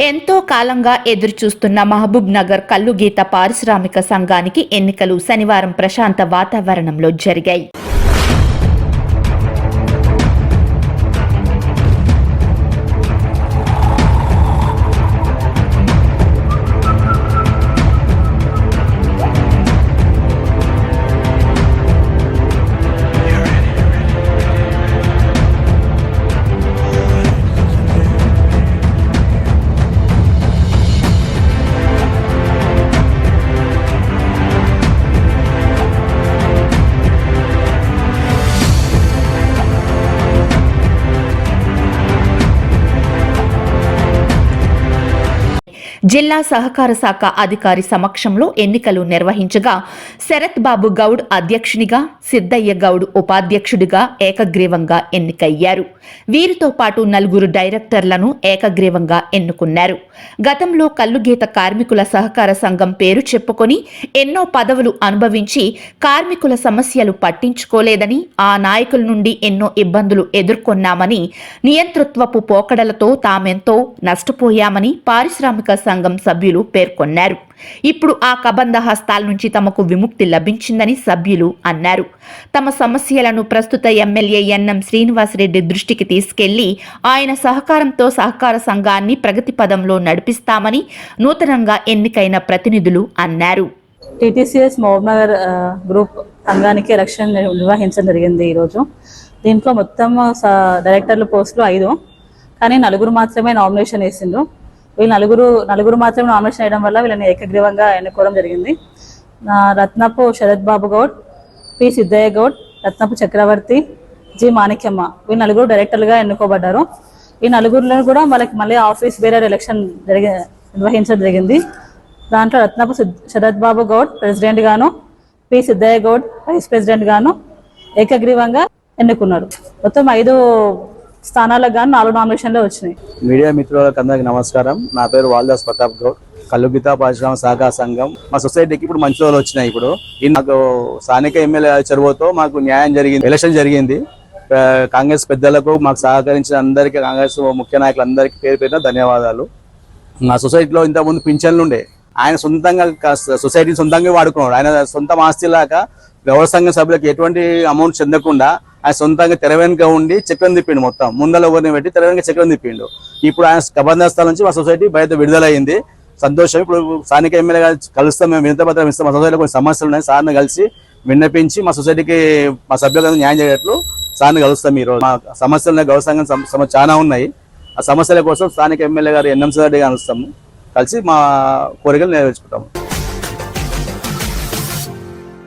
ఎంతో కాలంగా ఎదురుచూస్తున్న మహబూబ్ నగర్ కల్లుగీత పారిశ్రామిక సంఘానికి ఎన్నికలు శనివారం ప్రశాంత వాతావరణంలో జరిగాయి. జిల్లా సహకార శాఖ అధికారి సమక్షంలో ఎన్నికలు నిర్వహించగా శరత్ బాబు గౌడ్ అధ్యక్షునిగా, సిద్దయ్య గౌడ్ ఉపాధ్యక్షుడిగా ఏకగ్రీవంగా ఎన్నికయ్యారు. వీరితో పాటు 4 డైరెక్టర్లను ఏకగ్రీవంగా ఎన్నుకున్నారు. గతంలో కల్లుగీత కార్మికుల సహకార సంఘం పేరు చెప్పుకొని ఎన్నో పదవులు అనుభవించి కార్మికుల సమస్యలు పట్టించుకోలేదని, ఆ నాయకుల నుండి ఎన్నో ఇబ్బందులు ఎదుర్కొన్నామని, నియంతృత్వపు పోకడలతో తామెంతో నష్టపోయామని పారిశ్రామిక సంఘం సభ్యులు పేర్కొన్నారు. ఇప్పుడు ఆ కబంధ హస్తాల నుంచి తమకు విముక్తి లభించిందని సభ్యులు అన్నారు. తమ సమస్యలను ప్రస్తుత ఎమ్మెల్యే ఎన్ఎం శ్రీనివాసరెడ్డి దృష్టికి తీసుకెళ్లి ఆయన సహకారంతో సహకార సంఘాన్ని ప్రగతి పదంలో నడిపిస్తామని నూతనంగా ఎన్నికైన ప్రతినిధులు అన్నారు. టీటీసీఎస్ మహబూబ్ నగర్ గ్రూప్ సంఘానికి ఎలక్షన్ నిర్వహించడం జరిగింది. ఈరోజు దీంట్లో మొత్తం డైరెక్టర్ల పోస్టులు 5, కానీ 4 మాత్రమే నామినేషన్ వేసిండ్రు. వీళ్ళు నలుగురు మాత్రమే నామినేషన్ వేయడం వల్ల వీళ్ళని ఏకగ్రీవంగా ఎన్నుకోవడం జరిగింది. రత్నపు శరత్ బాబు గౌడ్, పి సిద్దయ్య గౌడ్, రత్నపు చక్రవర్తి, జి మాణిక్యమ్మ వీళ్ళు 4 డైరెక్టర్లుగా ఎన్నుకోబడ్డారు. ఈ 4 కూడా వాళ్ళకి మళ్ళీ ఆఫీస్ బేరర్ ఎలక్షన్ నిర్వహించడం జరిగింది. దాంట్లో రత్నపు శరత్ బాబు గౌడ్ ప్రెసిడెంట్ గాను, P Siddaiah Goud vice president గాను ఏకగ్రీవంగా ఎన్నుకున్నారు. మొత్తం 5 స్థానాలకు గాను 4 నామినేషన్లు వచ్చినాయి. మీడియా మిత్రులకు అందరికీ నమస్కారం. నా పేరు వాల్దాస్ ప్రతాప్ గౌడ్, కల్లుగీత పారిశ్రామిక సహకార సంఘం. మా సొసైటీకి ఇప్పుడు మంచి రోజులు వచ్చినాయి. ఇప్పుడు నాకు స్థానిక ఎమ్మెల్యే చొరవతో మాకు న్యాయం జరిగింది, ఎలక్షన్ జరిగింది. కాంగ్రెస్ పెద్దలకు మాకు సహకరించిన అందరికీ, కాంగ్రెస్ ముఖ్య నాయకులందరికీ పేరు పేరున ధన్యవాదాలు. మా సొసైటీలో ఇంతకుముందు పింఛన్లు ఉండే, ఆయన సొంతంగా సొసైటీని సొంతంగా వాడుకున్నాడు. ఆయన సొంత ఆస్తిలాగా గౌరవ సంఘం సభ్యులకు ఎటువంటి అమౌంట్ చెందకుండా ఆయన సొంతంగా తెర వెనుక ఉండి చక్రం తిప్పిండు. మొత్తం ముందర ఎవరిని పెట్టి తెర వెనుక చక్రం తిప్పిండు. ఇప్పుడు ఆయన కబంధస్థల నుంచి మా సొసైటీ బయట విడుదలైంది. సంతోషం. ఇప్పుడు స్థానిక ఎమ్మెల్యే కలుస్తాం, మేము వినతిపత్రం ఇస్తాం. మా సొసైటీలో కొన్ని సమస్యలు ఉన్నాయి, సార్ని కలిసి విన్నపించి మా సొసైటీకి మా సభ్యులకు న్యాయం చేయట్లు సార్ని కలుస్తాం. ఈరోజు మా సమస్యలు గౌరవ సంఘం చాలా ఉన్నాయి. ఆ సమస్యల కోసం స్థానిక ఎమ్మెల్యే గారు ఎన్ఎం రెడ్డి కలుస్తాము, కలిసి మా కోరికలు నెరవేర్చుకుంటాము.